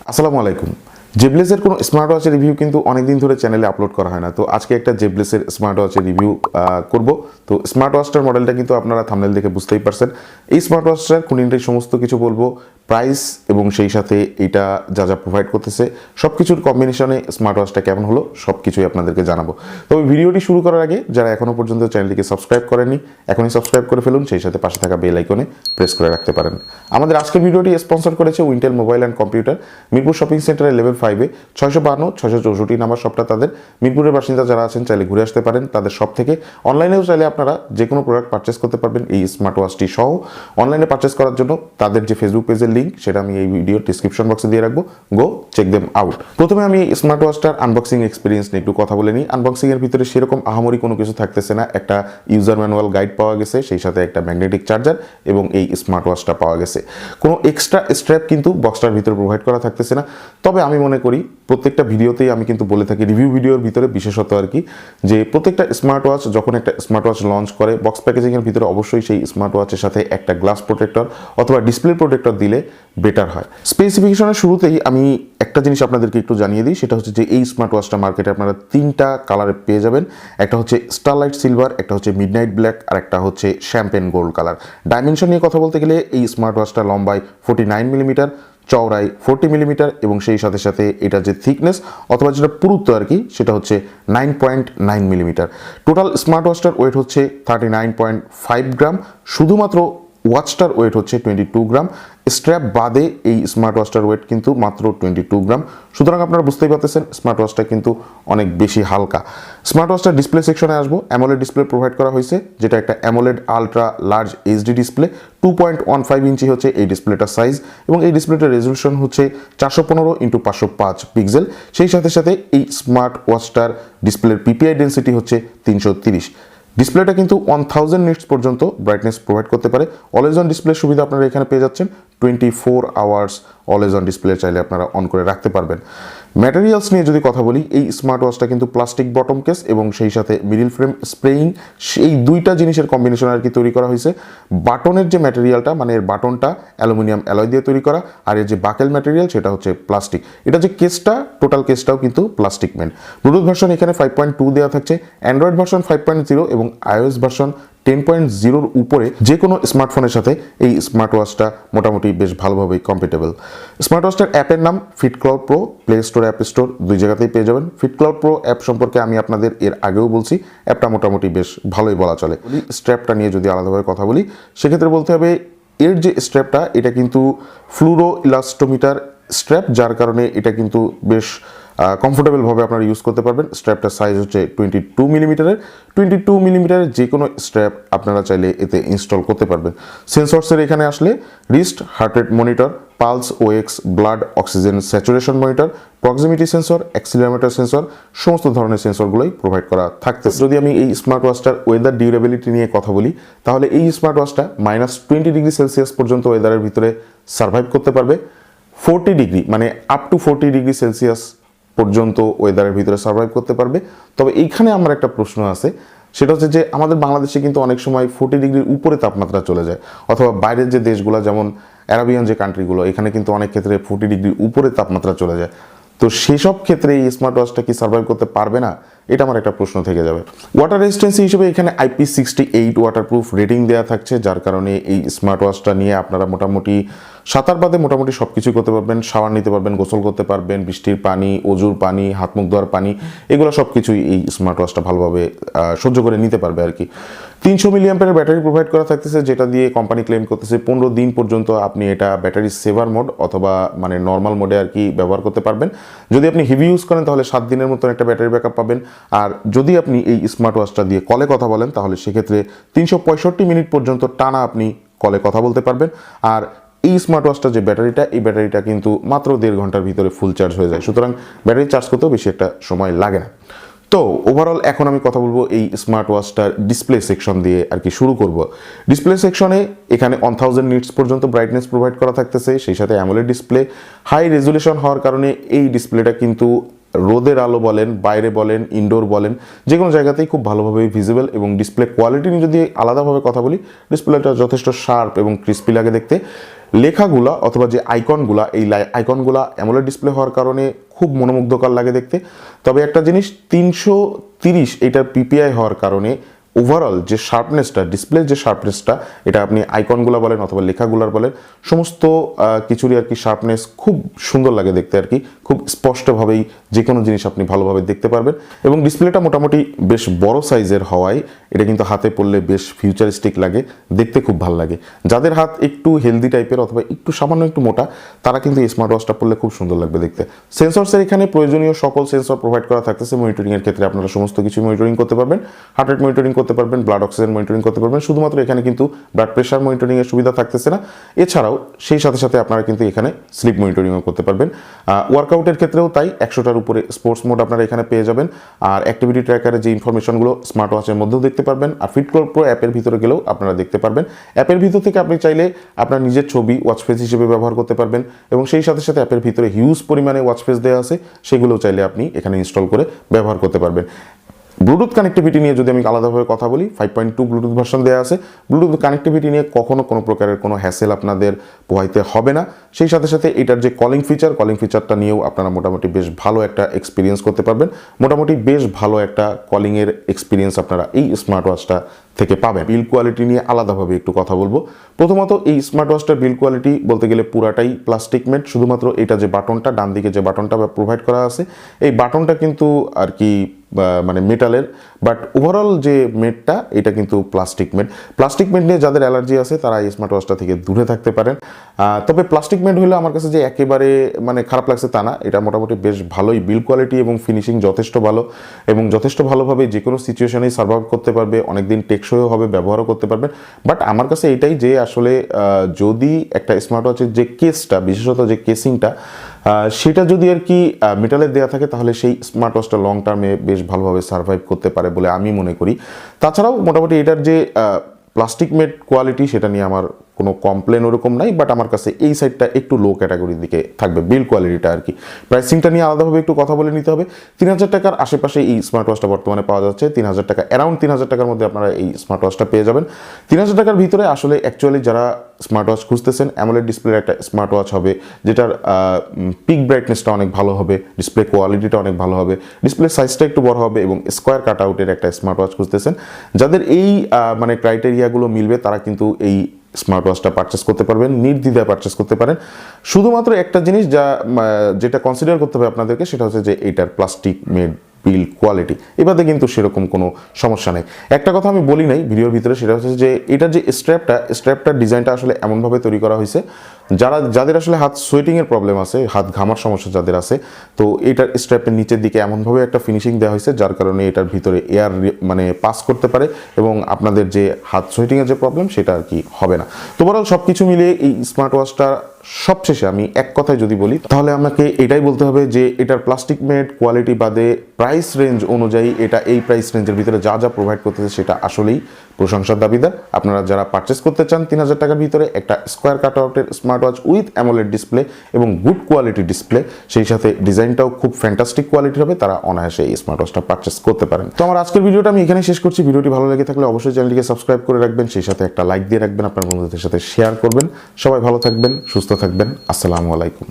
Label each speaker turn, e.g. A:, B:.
A: আসসালামু আলাইকুম। জেবলেসের কোনো স্মার্ট ওয়াচের রিভিউ কিন্তু অনেকদিন ধরে চ্যানেলে আপলোড করা হয় না, তো আজকে একটা জেবলেসের স্মার্ট ওয়াচের রিভিউ করব। তো স্মার্ট ওয়াচটার মডেলটা কিন্তু আপনারা থাম্বনেল দেখে বুঝতেই পারছেন। এই স্মার্ট ওয়াচটার খুঁটিনাটি সমস্ত কিছু বলবো, প্রাইস এবং সেই সাথে এটা যা যা প্রোভাইড করতেছে সব কিছুর কম্বিনেশনে স্মার্ট ওয়াচটা কেমন হলো সব কিছুই আপনাদেরকে জানাবো। তবে ভিডিওটি শুরু করার আগে যারা এখনও পর্যন্ত চ্যানেলটিকে সাবস্ক্রাইব করেননি এখনই সাবস্ক্রাইব করে ফেলুন, সেই সাথে পাশে থাকা বেল আইকনে প্রেস করে রাখতে পারেন। আমাদের আজকের ভিডিওটি স্পন্সর করেছে Wintel mobile and computer, Mirpur shopping সেন্টারের লেভেল 5-এ 652-664 নাম্বার শপটা তাদের। মিরপুরের বাসিন্দা যারা আছেন চাইলে ঘুরে আসতে পারেন তাদের শপ থেকে। অনলাইনেও চাইলে আপনারা যে কোনো প্রোডাক্ট পারচেস করতে পারবেন এই স্মার্ট ওয়াচটি সহ। অনলাইনে পারচেস করার জন্য তাদের যে ফেসবুক পেজের লিঙ্ক সেটা আমি এই ভিডিওর ডিসক্রিপশন বক্সে দিয়ে রাখবো, গো চেক দেম আউট। প্রথমে আমি স্মার্ট ওয়াচটার আনবক্সিং এক্সপিরিয়েন্স নিয়ে একটু কথা বলে নিই। আনবক্সিং এর ভিতরে সেরকম আহামরি কোনো কিছু থাকতেছে না, একটা ইউজার ম্যানুয়াল গাইড পাওয়া গেছে, সেই সাথে একটা ম্যাগনেটিক চার্জার এবং এই স্মার্ট ওয়াচটা পাওয়া গেছে। কোনো এক্সট্রা স্ট্র্যাপ কিন্তু বক্সটার ভিতরে প্রোভাইড করা থাকতেছে না। তবে আমি মনে করি প্রত্যেকটা ভিডিওতেই আমি কিন্তু বলে থাকি, রিভিউ ভিডিওর ভিতরে বিশেষত আর কি, যে প্রত্যেকটা স্মার্ট ওয়াচ যখন একটা স্মার্ট ওয়াচ লঞ্চ করে বক্স প্যাকেজিংয়ের ভিতরে অবশ্যই সেই স্মার্ট ওয়াচের সাথে একটা গ্লাস প্রোটেক্টর অথবা ডিসপ্লে প্রোটেক্টর দিলে বেটার হয়। স্পেসিফিকেশনের শুরুতেই আমি একটা জিনিস আপনাদেরকে একটু জানিয়ে দিই, সেটা হচ্ছে যে এই স্মার্ট ওয়াচটা মার্কেটে আপনারা 3টা কালারে পেয়ে যাবেন। একটা হচ্ছে স্টারলাইট সিলভার, একটা হচ্ছে মিডনাইট ব্ল্যাক, আর একটা হচ্ছে শ্যাম্পেন গোল্ড কালার। ডাইমেনশন নিয়ে কথা বলতে গেলে এই স্মার্ট ওয়াচটা লম্বায় 49 মিলিমিটার, চওড়ায় 40 মিলিমিটার এবং সেই সাথে সাথে এটা যে থিকনেস অথবা যেটা পুরুত্ব আর কি সেটা হচ্ছে 9.9 মিলিমিটার। টোটাল স্মার্ট ওয়াচটার ওয়েট হচ্ছে 39.5 গ্রাম। শুধুমাত্র ওয়াচটার ওয়েট হচ্ছে 22 গ্রাম। স্ট্র্যাপ বাদে এই স্মার্ট ওয়াচটার ওয়েট কিন্তু মাত্র 22 গ্রাম। সুতরাং আপনারা বুঝতেই পারতেছেন স্মার্ট ওয়াচটা কিন্তু অনেক বেশি হালকা। স্মার্ট ওয়াচটার ডিসপ্লে সেকশনে আসবো। অ্যামোলেড ডিসপ্লে প্রোভাইড করা হয়েছে, যেটা একটা AMOLED ultra large HD display. 2.15 ইঞ্চি হচ্ছে এই ডিসপ্লেটার সাইজ এবং এই ডিসপ্লেটার রেজলিউশন হচ্ছে 415x505 পিক্সেল। সেই সাথে সাথে এই স্মার্ট ওয়াচটার ডিসপ্লের পিপিআই ডেন্সিটি হচ্ছে 330। ডিসপ্লেটা কিন্তু 1000 নিটস পর্যন্ত ব্রাইটনেস প্রোভাইড করতে পারে। অলওয়েজ অন ডিসপ্লে সুবিধা আপনারা এখানে পেয়ে যাচ্ছেন। 24 আওয়ার্স অলওয়েজ অন ডিসপ্লে চাইলে আপনারা অন করে রাখতে পারবেন। ম্যাটেরিয়ালস নিয়ে যদি কথা বলি, এই স্মার্ট ওয়াচটা কিন্তু প্লাস্টিক বটম কেস এবং সেই সাথে মিডিল ফ্রেম স্প্রেইং, সেই দুইটা জিনিসের কম্বিনেশন আর কি তৈরি করা হয়েছে। বাটনের যে ম্যাটেরিয়ালটা মানে এর বাটনটা অ্যালুমিনিয়াম অ্যালয় দিয়ে তৈরি করা, আর এর যে বাকেল ম্যাটেরিয়াল সেটা হচ্ছে প্লাস্টিক। এটা যে কেসটা টোটাল কেসটাও কিন্তু প্লাস্টিক মেন। ব্লুটুথ ভার্সন এখানে 5.2 দেওয়া থাকছে, অ্যান্ড্রয়েড ভার্সন 5.0 এবং আইওএস ভার্সন 10.0-র উপরে যে কোনো স্মার্টফোনের সাথে এই স্মার্ট ওয়াচটা মোটামুটি বেশ ভালোভাবেই কম্পেটেবল। স্মার্ট ওয়াচটার অ্যাপের নাম FitCloud Pro, Play Store App Store দুই জায়গাতেই পেয়ে যাবেন। ফিটক্লাউড প্রো অ্যাপ সম্পর্কে আমি আপনাদের এর আগেও বলছি, অ্যাপটা মোটামুটি বেশ ভালোই বলা চলে। স্ট্র্যাপটা নিয়ে যদি আলাদাভাবে কথা বলি সেক্ষেত্রে বলতে হবে এর যে স্ট্র্যাপটা এটা কিন্তু ফ্লুরো ইলাস্টোমিটার স্ট্র্যাপ, যার কারণে এটা কিন্তু বেশ কমফোর্টেবলভাবে আপনারা ইউজ করতে পারবেন। স্ট্র্যাপটার সাইজ হচ্ছে 22 মিলিমিটারের। 22 মিলিমিটারের যে কোনো স্ট্র্যাপ আপনারা চাইলে এতে ইনস্টল করতে পারবেন। সেন্সরসের এখানে আসলে wrist heart rate monitor, pulse ox, blood oxygen saturation monitor, proximity sensor, accelerometer sensor, সমস্ত ধরনের সেন্সরগুলোই প্রোভাইড করা থাকতেছে। যদি আমি এই স্মার্ট ওয়াচটার ওয়েদার ডিউরেবিলিটি নিয়ে কথা বলি তাহলে এই স্মার্ট ওয়াচটা -20 ডিগ্রি সেলসিয়াস পর্যন্ত ওয়েদারের ভিতরে সার্ভাইভ করতে পারবে। 40 ডিগ্রি মানে আপ টু 40 ডিগ্রি সেলসিয়াস পর্যন্ত ওয়েদারের ভিতরে সার্ভাইভ করতে পারবে। তবে এইখানে আমার একটা প্রশ্ন আছে, সেটা হচ্ছে যে আমাদের বাংলাদেশে কিন্তু অনেক সময় 40 ডিগ্রির উপরে তাপমাত্রা চলে যায়, অথবা বাইরের যে দেশগুলো যেমন অ্যারাবিয়ান যে কান্ট্রিগুলো এখানে কিন্তু অনেক ক্ষেত্রে 40 ডিগ্রির উপরে তাপমাত্রা চলে যায়। তো সেসব ক্ষেত্রে এই স্মার্ট ওয়াচটা কি সার্ভাইভ করতে পারবে না, এটা আমার একটা প্রশ্ন থেকে যাবে। ওয়াটার রেজিস্ট্যান্সি হিসেবে এখানে IP68 ওয়াটারপ্রুফ রেটিং দেওয়া থাকছে, যার কারণে এই স্মার্ট ওয়াচটা নিয়ে আপনারা মোটামুটি সাঁতার বাদে মোটামুটি সব কিছু করতে পারবেন। শাওয়ার নিতে পারবেন, গোসল করতে পারবেন, বৃষ্টির পানি, অজুর পানি, হাত মুখ ধোয়ার পানি, এগুলো সব কিছুই এই স্মার্ট ওয়াচটা ভালোভাবে সহ্য করে নিতে পারবে আর কি। 300 মিলিঅ্যাম্পিয়ারের ব্যাটারি প্রোভাইড করা থাকতেছে, যেটা দিয়ে কোম্পানি ক্লেম করতেছে 15 দিন পর্যন্ত আপনি এটা ব্যাটারি সেভার মোড অথবা মানে নর্মাল মোডে আর কি ব্যবহার করতে পারবেন। যদি আপনি হেভি ইউজ করেন তাহলে 7 দিনের মতন একটা ব্যাটারি ব্যাকআপ পাবেন। আর যদি আপনি এই স্মার্ট ওয়াচটা দিয়ে কলে কথা বলেন তাহলে সেক্ষেত্রে 365 মিনিট পর্যন্ত টানা আপনি কলে কথা বলতে পারবেন। আর এই স্মার্ট ওয়াচটা যে ব্যাটারিটা, এই ব্যাটারিটা কিন্তু মাত্র 1.5 ঘন্টার ভিতরে ফুল চার্জ হয়ে যায়, সুতরাং ব্যাটারি চার্জ করতেও বেশি একটা সময় লাগে না। তো ওভারঅল এখন আমি কথা বলবো এই স্মার্ট ওয়াচটার ডিসপ্লে সেকশন দিয়ে আর কি শুরু করব। ডিসপ্লে সেকশনে এখানে 1000 নিটস পর্যন্ত ব্রাইটনেস প্রোভাইড করা থাকতেছে, সেই সাথে অ্যামোলেড ডিসপ্লে। হাই রেজুলেশন হওয়ার কারণে এই ডিসপ্লেটা কিন্তু রোদের আলো বলেন, বাইরে বলেন, ইনডোর বলেন, যে কোনো জায়গাতেই খুব ভালোভাবে ভিজিবল। এবং ডিসপ্লে কোয়ালিটি নিয়ে যদি আলাদাভাবে কথা বলি, ডিসপ্লেটা যথেষ্ট শার্প এবং ক্রিস্পি লাগে দেখতে। লেখাগুলা অথবা যে আইকনগুলা, এই আইকনগুলা অ্যামোলেড ডিসপ্লে হওয়ার কারণে খুব মনোমুগ্ধকর লাগে দেখতে। তবে একটা জিনিস, 330 এটার পিপিআই হওয়ার কারণে ওভারঅল যে শার্পনেসটা, ডিসপ্লের যে শার্পনেসটা, এটা আপনি আইকনগুলো বলেন অথবা লেখাগুলার বলেন, সমস্ত কিছুরই আর কি শার্পনেস খুব সুন্দর লাগে দেখতে আর কি। খুব স্পষ্টভাবেই যে কোনো জিনিস আপনি ভালোভাবে দেখতে পারবেন। এবং ডিসপ্লেটা মোটামুটি বেশ বড় সাইজের হওয়ায় এটা কিন্তু হাতে পড়লে বেশ ফিউচারিস্টিক লাগে, দেখতে খুব ভালো লাগে। যাদের হাত একটু হেলদি টাইপের অথবা একটু সামান্য একটু মোটা, তারা কিন্তু এই স্মার্ট ওয়াচটা পড়লে খুব সুন্দর লাগবে দেখতে। সেন্সরসের এখানে প্রয়োজনীয় সকল সেন্সর প্রোভাইড করা থাকতেছে। মনিটরিংয়ের ক্ষেত্রে আপনারা সমস্ত কিছু মনিটরিং করতে পারবেন, হার্ট রেট মনিটরিং করতে পারবেন, ব্লাড অক্সিজেন মনিটরিং করতে পারবেন। শুধুমাত্র এখানে কিন্তু ব্লাড প্রেশার মনিটরিং এর সুবিধা থাকতেছে না। এছাড়াও সেই সাথে সাথে আপনারা কিন্তু এখানে স্লিপ মনিটরিংও করতে পারবেন। ওয়ার্কআউটের ক্ষেত্রেও তাই, 100টার উপরে স্পোর্টস মোড আপনারা এখানে পেয়ে যাবেন। আর অ্যাক্টিভিটি ট্র্যাকারের যে ইনফরমেশনগুলো স্মার্ট ওয়াচের মধ্যেও দেখতে পারবেন, আর ফিটকল প্রো অ্যাপের ভিতরে গেলেও আপনারা দেখতে পারবেন। অ্যাপের ভিতর থেকে আপনি চাইলে আপনার নিজের ছবি ওয়াচ ফেস হিসেবে ব্যবহার করতে পারবেন, এবং সেই সাথে সাথে অ্যাপের ভিতরে হিউজ পরিমাণে ওয়াচ ফেস দেওয়া আছে, সেগুলোও চাইলে আপনি এখানে ইনস্টল করে ব্যবহার করতে পারবেন। ব্লুটুথ কানেক্টিভিটি নিয়ে যদি আমি আলাদাভাবে কথা বলি, 5.2 ব্লুটুথ ভার্সন দেওয়া আছে। ব্লুটুথ কানেক্টিভিটি নিয়ে কখনো কোনো প্রকারের কোনো হ্যাসেল আপনাদের পোহাইতে হবে না। সেই সাথে সাথে এটার যে কলিং ফিচারটা নিয়েও আপনারা মোটামুটি বেশ ভালো একটা এক্সপিরিয়েন্স করতে পারবেন। মোটামুটি বেশ ভালো একটা কলিংয়ের এক্সপিরিয়েন্স আপনারা এই স্মার্ট ওয়াচটা থেকে পাবেন। বিল কোয়ালিটি নিয়ে আলাদাভাবে একটু কথা বলবো। প্রথমত, এই স্মার্ট ওয়াচটার বিল কোয়ালিটি বলতে গেলে পুরাটাই প্লাস্টিক মেড। শুধুমাত্র এটা যে বাটনটা, ডান দিকে যে বাটনটা প্রোভাইড করা আছে, এই বাটনটা কিন্তু আর কি মানে মেটালের, বাট ওভারঅল যে মেডটা এটা কিন্তু প্লাস্টিক মেড নিয়ে যাদের অ্যালার্জি আছে তারা এই স্মার্ট ওয়াচটা থেকে দূরে থাকতে পারেন। তবে প্লাস্টিক মেড হলে আমার কাছে যে একেবারে মানে খারাপ লাগছে তা না, এটা মোটামুটি বেশ ভালোই। বিল কোয়ালিটি এবং ফিনিশিং যথেষ্ট ভালো, এবং যথেষ্ট ভালোভাবে যে কোনো সিচুয়েশনেই সার্ভাইভ করতে পারবে, অনেকদিন টেকসইও হবে, ব্যবহারও করতে পারবেন। বাট আমার কাছে এটাই যে আসলে যদি একটা স্মার্ট ওয়াচের যে কেসটা, বিশেষত যে কেসিংটা, সেটা যদি আর কি মেটালের দেওয়া থাকে, তাহলে সেই স্মার্ট ওয়াচটা লং টার্মে বেশ ভালোভাবে সার্ভাইভ করতে পারে বলে আমি মনে করি। তাছাড়াও মোটামুটি এটার যে প্লাস্টিক মেড কোয়ালিটি, সেটা নিয়ে আমার কোনো কমপ্লেন ওরকম নাই, বাট আমার কাছে এই সাইডটা একটু লো ক্যাটাগরির দিকে থাকবে, বিল কোয়ালিটিটা আর কি। প্রাইসিংটা নিয়ে আলাদাভাবে একটু কথা বলে নিতে হবে। 3000 টাকার আশেপাশে এই স্মার্ট ওয়াচটা বর্তমানে পাওয়া যাচ্ছে। 3000 টাকা, অ্যারাউন্ড 3000 টাকার মধ্যে আপনারা এই স্মার্ট ওয়াচটা পেয়ে যাবেন। 3000 টাকার ভিতরে আসলে অ্যাকচুয়ালি যারা স্মার্ট ওয়াচ খুঁজতেছেন, অ্যামোলেড ডিসপ্লের একটা স্মার্ট ওয়াচ হবে, যেটার পিক ব্রাইটনেসটা অনেক ভালো হবে, ডিসপ্লে কোয়ালিটিটা অনেক ভালো হবে, ডিসপ্লে সাইজটা একটু বড় হবে, এবং স্কোয়ার কাট আউটের একটা স্মার্ট ওয়াচ খুঁজতেছেন, যাদের এই মানে ক্রাইটেরিয়াগুলো মিলবে, তারা কিন্তু এই স্মার্ট ওয়াচটা পারচেস করতে পারবেন, নির্দ্বিধায় পারচেস করতে পারেন। শুধুমাত্র একটা জিনিস যেটা কনসিডার করতে হবে আপনাদেরকে, সেটা হচ্ছে যে এইটার প্লাস্টিক মেড বিল কোয়ালিটি। এবারে কিন্তু সেরকম কোনো সমস্যা নেই। একটা কথা আমি বলি নাই ভিডিওর ভিতরে, সেটা হচ্ছে যে এটার যে স্ট্র্যাপটার ডিজাইনটা আসলে এমনভাবে তৈরি করা হয়েছে, যাদের আসলে হাত সোয়েটিংয়ের প্রবলেম আছে, হাত ঘামার সমস্যা যাদের আছে, তো এটার স্ট্র্যাপের নিচের দিকে এমনভাবে একটা ফিনিশিং দেওয়া হয়েছে, যার কারণে এটার ভিতরে এয়ার মানে পাস করতে পারে, এবং আপনাদের যে হাত সোয়েটিংয়ের যে প্রবলেম, সেটা আর কি হবে না। তো ওভারঅল সব কিছু মিলিয়ে এই স্মার্ট ওয়াচটা সবশেষে আমি এক কথায় যদি বলি, তাহলে আমাকে এটাই বলতে হবে যে এটার প্লাস্টিক মেড কোয়ালিটি বাদে প্রাইস রেঞ্জ অনুযায়ী এটা এই প্রাইস রেঞ্জের ভিতরে যা যা প্রোভাইড করতেছে, সেটা আসলেই প্রশংসার দাবিদার। আপনারা যারা পারচেস করতে চান 3000 টাকার ভিতরে একটা স্কোয়ার কাট আউটের smart watch with AMOLED display এবং গুড কোয়ালিটি ডিসপ্লে, সেই সাথে ডিজাইনটাও খুব ফ্যান্টাস্টিক কোয়ালিটির হবে, তারা অনায়াসে এই স্মার্ট ওয়াচটা পারচেস করতে পারেন। তো আমার আজকের ভিডিওটা আমি এখানে শেষ করছি। ভিডিওটি ভালো লেগে থাকলে অবশ্যই চ্যানেলটিকে সাবস্ক্রাইব করে রাখবেন, সেই সাথে একটা লাইক দিয়ে রাখবেন, আপনার বন্ধুদের সাথে শেয়ার করবেন। সবাই ভালো থাকবেন, সুস্থ থাকবেন। আসসালামু আলাইকুম।